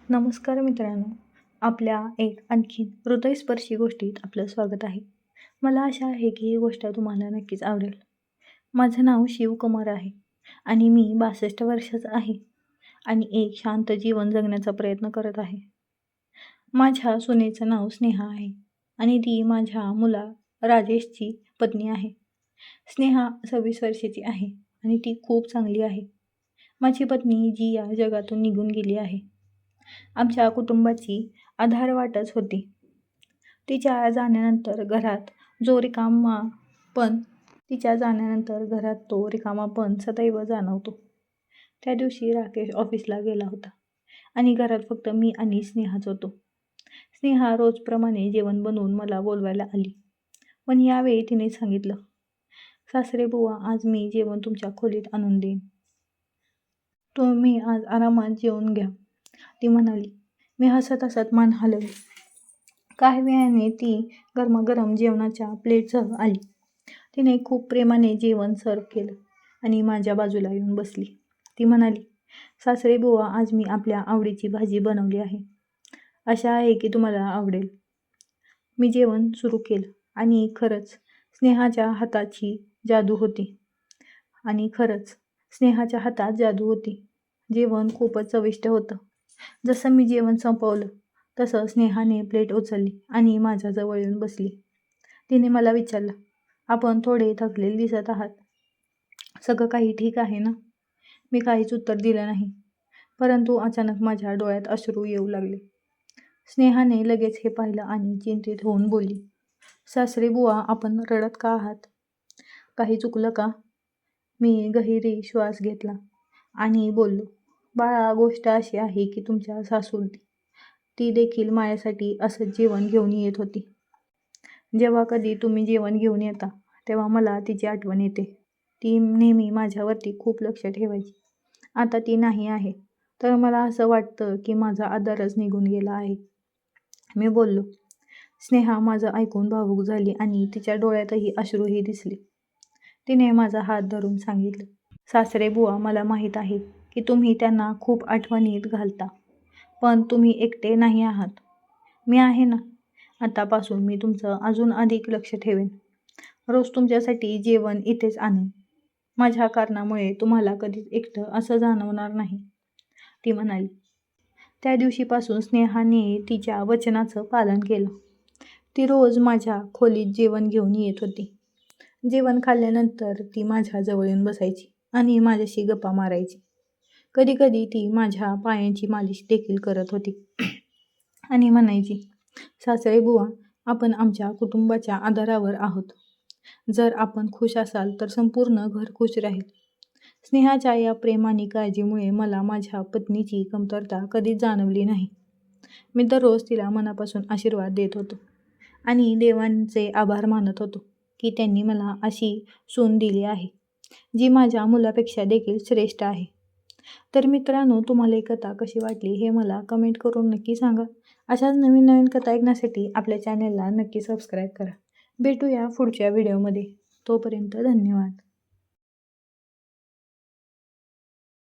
नमस्कार मित्रांनो, आपल्या एक आणखी हृदयस्पर्शी गोष्टीत आपलं स्वागत आहे. मला आशा आहे की ही गोष्ट तुम्हाला नक्कीच आवडेल. माझं नाव शिवकुमार आहे आणि मी 62 वर्षाचा आहे आणि एक शांत जीवन जगण्याचा प्रयत्न करत आहे. माझ्या सुनेचं नाव स्नेहा आहे आणि ती माझ्या मुला राजेशची पत्नी आहे. स्नेहा 26 वर्षाची आहे आणि ती खूप चांगली आहे. माझी पत्नी जी या जगातून निघून गेली आहे. आमच्या कुटुंबाची आधार वाटच होती. तिच्या जाण्यानंतर घरात जो रिकामापण तिच्या जाण्यानंतर घरात तो रिकामापण सदैव जाणवतो. त्या दिवशी राकेश ऑफिसला गेला होता आणि घरात फक्त मी आणि स्नेहाच होतो. स्नेहा रोजप्रमाणे जेवण बनवून मला बोलवायला आली. पण यावेळी तिने सांगितलं, सासरे बुवा, आज मी जेवण तुमच्या खोलीत आणून देईन. तुम्ही आज आरामात जेवून घ्या, ती म्हणाली. मी हसत हसत मान हलवली. काही वेळाने ती गरमागरम जेवणाच्या प्लेटसह आली. तिने खूप प्रेमाने जेवण सर्व केलं आणि माझ्या बाजूला येऊन बसली. ती म्हणाली, सासरे बुवा, आज मी आपल्या आवडीची भाजी बनवली आहे. आशा आहे की तुम्हाला आवडेल. मी जेवण सुरू केलं आणि खरंच स्नेहाच्या हाताची जादू होती. स्नेहाच्या हातात जादू होती. जेवण खूपच चविष्ट होतं. जसं मी जेवण संपवलं तसं स्नेहाने प्लेट उचलली आणि माझ्याजवळ येऊन बसली. तिने मला विचारलं, आपण थोडे थकलेले दिसत आहात. सगळं काही ठीक आहे ना? मी काहीच उत्तर दिलं नाही. परंतु अचानक माझ्या डोळ्यात अश्रू येऊ लागले. स्नेहाने लगेच हे पाहिलं आणि चिंतित होऊन बोलली, सासरे बुवा, आपण रडत का आहात? काही चुकलं का? मी गहिरी श्वास घेतला आणि बोललो, बाळा, गोष्ट अशी आहे की तुमच्या सासूला ती देखील माझ्यासाठी असंच जेवण घेऊन येत होती. जेव्हा कधी तुम्ही जेवण घेऊन येता तेव्हा मला तिची आठवण येते. ती नेहमी माझ्यावरती खूप लक्ष ठेवायची. आता ती नाही आहे तर मला असं वाटतं की माझा आदरच निघून गेला आहे. मी बोललो. स्नेहा माझं ऐकून भावूक झाली आणि तिच्या डोळ्यातही अश्रूही दिसले. तिने माझा हात धरून सांगितलं, सासरे बुवा, मला माहीत आहे की तुम्ही त्यांना खूप आठवणीत घालता, पण तुम्ही एकटे नाही आहात. मी आहे ना. आतापासून मी तुमचं अजून अधिक लक्ष ठेवेन. रोज तुमच्यासाठी जेवण इथेच आणेन. माझ्या कारणामुळे तुम्हाला कधीच एकटं असं जाणवणार नाही, ती म्हणाली. त्या दिवशीपासून स्नेहाने तिच्या वचनाचं पालन केलं. ती रोज माझ्या खोलीत जेवण घेऊन येत होती. जेवण खाल्ल्यानंतर ती माझ्याजवळ येऊन बसायची आणि माझ्याशी गप्पा मारायची. कधी कधी ती माझ्या पायांची मालिश देखील करत होती आणि म्हणायची, सासरे बुवा, आपण आमच्या कुटुंबाच्या आधारावर आहोत. जर आपण खुश असाल तर संपूर्ण घर खुश राहील. स्नेहाच्या या प्रेम आणि काळजीमुळे मला माझ्या पत्नीची कमतरता कधीच जाणवली नाही. मी दररोज तिला मनापासून आशीर्वाद देत होतो आणि देवांचे आभार मानत होतो की त्यांनी मला अशी सून दिली आहे, जी माझ्या मुलापेक्षा देखील श्रेष्ठ आहे. तर मित्रांनो, तुम्हाला ही कथा कशी वाटली हे मला कमेंट करून नक्की सांगा. अशाच नवीन नवीन कथा ऐकण्यासाठी आपल्या चॅनलला नक्की सबस्क्राईब करा. भेटूया पुढच्या व्हिडिओमध्ये. तोपर्यंत धन्यवाद.